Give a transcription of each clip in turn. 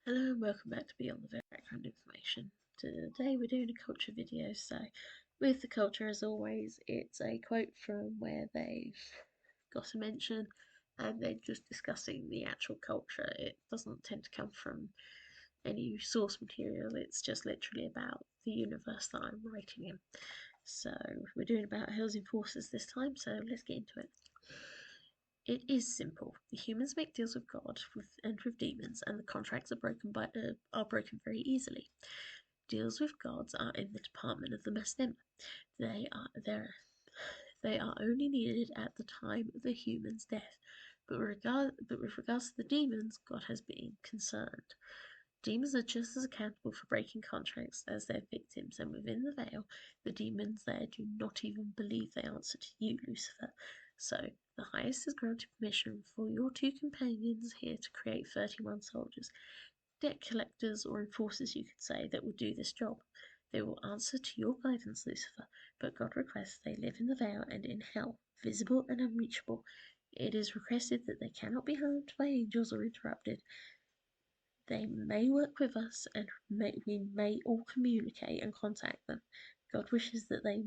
Hello and welcome back to Beyond the Background Information. Today we're doing a culture video, so with the culture as always, it's a quote from where they've got a mention and they're just discussing the actual culture. It doesn't tend to come from any source material, it's just literally about the universe that I'm writing in. So we're doing about housing forces this time, so let's get into it. It is simple. The humans make deals with God and with demons, and the contracts are broken very easily. Deals with gods are in the department of the Mastema. They are there. They are only needed at the time of the human's death. But with regards to the demons, God has been concerned. Demons are just as accountable for breaking contracts as their victims, and within the veil, the demons there do not even believe they answer to you, Lucifer. So, the highest has granted permission for your two companions here to create 31 soldiers, debt collectors or enforcers, you could say, that will do this job. They will answer to your guidance, Lucifer, but God requests they live in the veil and in hell, visible and unreachable. It is requested that they cannot be harmed by angels or interrupted. They may work with us, and we may all communicate and contact them. God wishes that they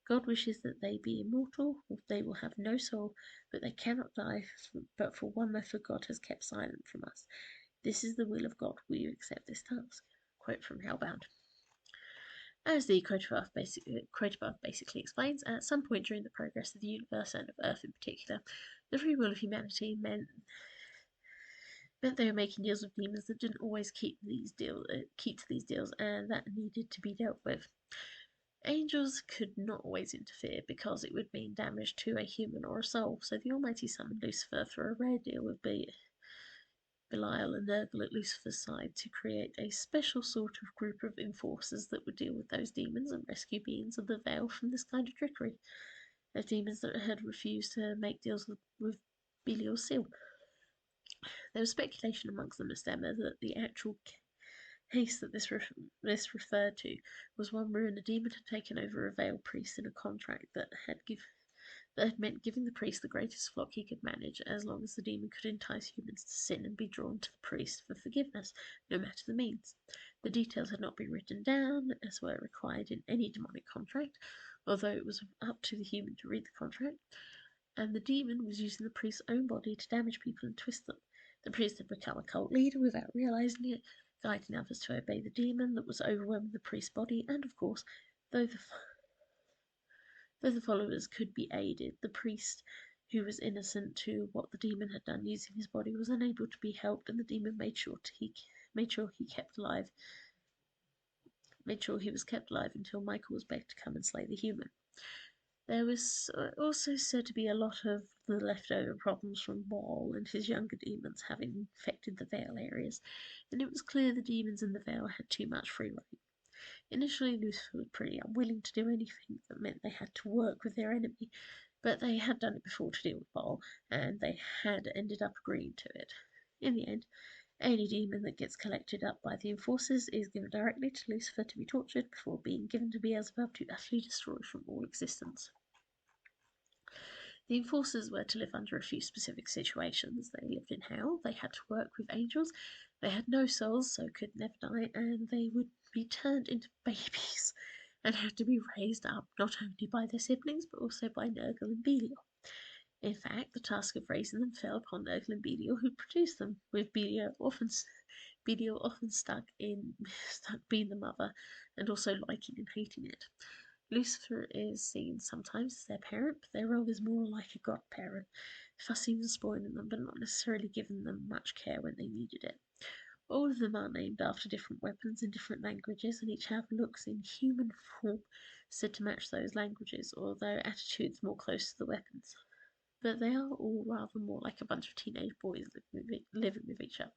God wishes that they be immortal. They will have no soul, but they cannot die. But for one method, God has kept silent from us. This is the will of God. Will you accept this task? Quote from Hellbound. As the quote above basically explains, at some point during the progress of the universe and of Earth in particular, the free will of humanity meant they were making deals with demons that didn't always keep to these deals, and that needed to be dealt with. Angels could not always interfere because it would mean damage to a human or a soul, so the Almighty summoned Lucifer for a rare deal with Belial and Nurgle at Lucifer's side to create a special sort of group of enforcers that would deal with those demons and rescue beings of the Veil from this kind of trickery. Those demons that had refused to make deals with Belial's seal. There was speculation amongst the Mastema that the actual case that this referred to was one wherein a demon had taken over a veiled priest in a contract that had meant giving the priest the greatest flock he could manage, as long as the demon could entice humans to sin and be drawn to the priest for forgiveness, no matter the means. The details had not been written down, as were required in any demonic contract, although it was up to the human to read the contract, and the demon was using the priest's own body to damage people and twist them. The priest had become a cult leader without realizing it, guiding others to obey the demon that was overwhelming the priest's body, and of course, though the followers could be aided, the priest, who was innocent to what the demon had done using his body, was unable to be helped, and the demon made sure he was kept alive until Michael was begged to come and slay the human. There was also said to be a lot of the leftover problems from Wall and his younger demons having infected the Vale areas, and it was clear the demons in the Vale had too much free rein. Initially, Lucifer was pretty unwilling to do anything that meant they had to work with their enemy, but they had done it before to deal with Wall, and they had ended up agreeing to it. In the end, any demon that gets collected up by the enforcers is given directly to Lucifer to be tortured before being given to Beelzebub to utterly destroy from all existence. The enforcers were to live under a few specific situations. They lived in hell, they had to work with angels, they had no souls, so could never die, and they would be turned into babies and had to be raised up not only by their siblings but also by Nurgle and Belial. In fact, the task of raising them fell upon Nurgle and Belial, who produced them, with Belial often stuck being the mother and also liking and hating it. Lucifer is seen sometimes as their parent, but their role is more like a godparent, fussing and spoiling them, but not necessarily giving them much care when they needed it. All of them are named after different weapons in different languages, and each have looks in human form said to match those languages, although attitudes more close to the weapons. But they are all rather more like a bunch of teenage boys living with each other.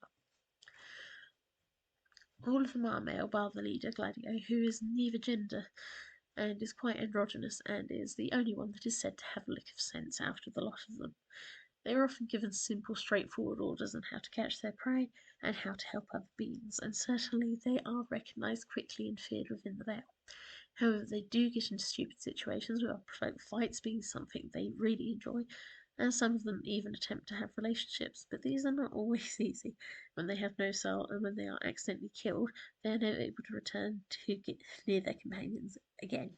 All of them are male, bar the leader, Gladio, who is neither gender and is quite androgynous, and is the only one that is said to have a lick of sense out of the lot of them. They are often given simple, straightforward orders on how to catch their prey and how to help other beings, and certainly they are recognised quickly and feared within the Vale. However, they do get into stupid situations with unprovoked fights being something they really enjoy, and some of them even attempt to have relationships, but these are not always easy. When they have no soul and when they are accidentally killed, they are never able to return to get near their companions again.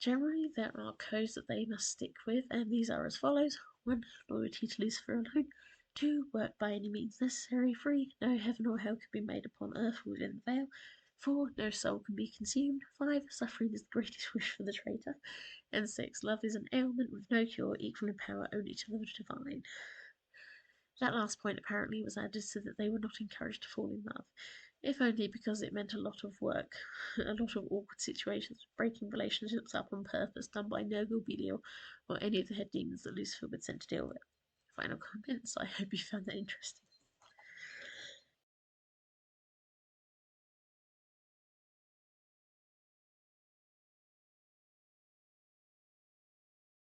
Generally, there are codes that they must stick with, and these are as follows: 1. Loyalty to Lucifer alone. 2. Work by any means necessary. 3. No heaven or hell can be made upon earth within the veil. 4. No soul can be consumed. 5. Suffering is the greatest wish for the traitor. And 6. Love is an ailment with no cure, equal in power only to the divine. That last point apparently was added so that they were not encouraged to fall in love, if only because it meant a lot of work, a lot of awkward situations, breaking relationships up on purpose, done by Nurgle, Belial, or any of the head demons that Lucifer would send to deal with. Final comments. I hope you found that interesting.